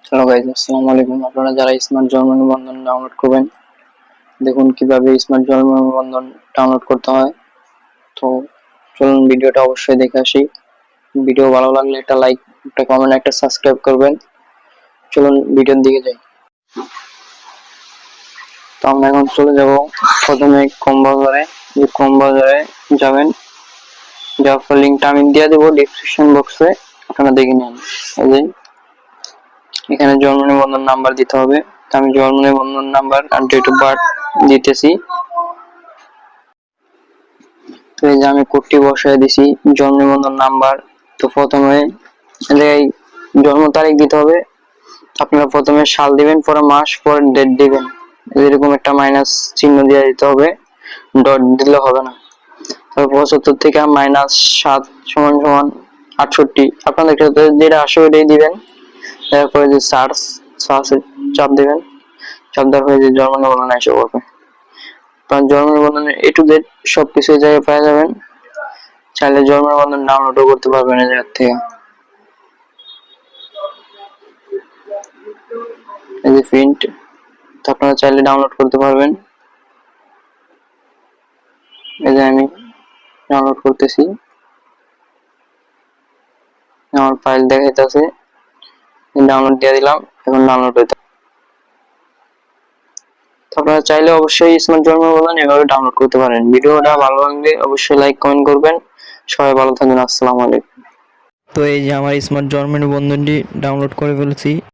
Hello guys, আসসালামু আলাইকুম। আপনারা যারা স্মার্ট জন্ম নিবন্ধন ডাউনলোড করবেন, দেখুন কিভাবে স্মার্ট জন্ম নিবন্ধন ডাউনলোড করতে হয়। তো চলুন ভিডিওটা অবশ্যই দেখে আসি। ভিডিও ভালো লাগলে একটা লাইক, একটা কমেন্ট, একটা সাবস্ক্রাইব করবেন। চলুন ভিডিওর দিকে যাই। তো আমরা এখন চলে যাব প্রথমে কম বাজারে যাবেন। যাওয়ার পর লিঙ্কটা আমি দিয়ে দেবো ডেসক্রিপশন বক্সে, আপনারা দেখে নেন। এই যে এখানে জন্ম নিবন্ধন নাম্বার দিতে হবে। আমি জন্ম নিবন্ধন নাম্বার আর ডেট অফ বার্থ দিতেছি। তো এই যে আমি কোডটি বসায় দিছি, জন্ম নিবন্ধন নাম্বার। তো প্রথমে এই জন্ম তারিখ দিতে হবে। আপনারা প্রথমে সাল দিবেন, পরে মাস, পরে ডেট দিবেন। এরকম একটা মাইনাস চিহ্ন দিয়ে দিতে হবে, ডট দিলে হবে না। তারপর 75 থেকে -7 সমান সমান 68, আপনাদের ক্ষেত্রে যেটা আসে ওইটাই দিবেন। তারপরে যে সার্চ চাপ দিবেন, চাপ দেওয়ার পরে যে জন্ম নিবন্ধন এসে পড়বে। আপনার জন্ম নিবন্ধনের A to Z সবকিছু এই জায়গায় পেয়ে যাবেন। চাইলে জন্ম নিবন্ধন ডাউনলোডও করতে পারবেন এই জায়গা থেকে। এই যে প্রিন্ট, তো আপনারা চাইলে ডাউনলোড করতে পারবেন। এই যে আমি ডাউনলোড করতেছি, আমার ফাইল দেখাইতেছে, ডাউনলোড দিয়ে দিলাম। এখন ডাউনলোড হইতে, আপনারা চাইলে অবশ্যই স্মার্ট জন্ম নিবন্ধন এভাবে ডাউনলোড করতে পারেন। ভিডিওটা ভালো লাগলে অবশ্যই লাইক কমেন্ট করবেন। সবাই ভালো থাকবেন। আসসালামু আলাইকুম। তো এই যে আমার স্মার্ট জন্ম নিবন্ধনটি ডাউনলোড করে ফেলেছি।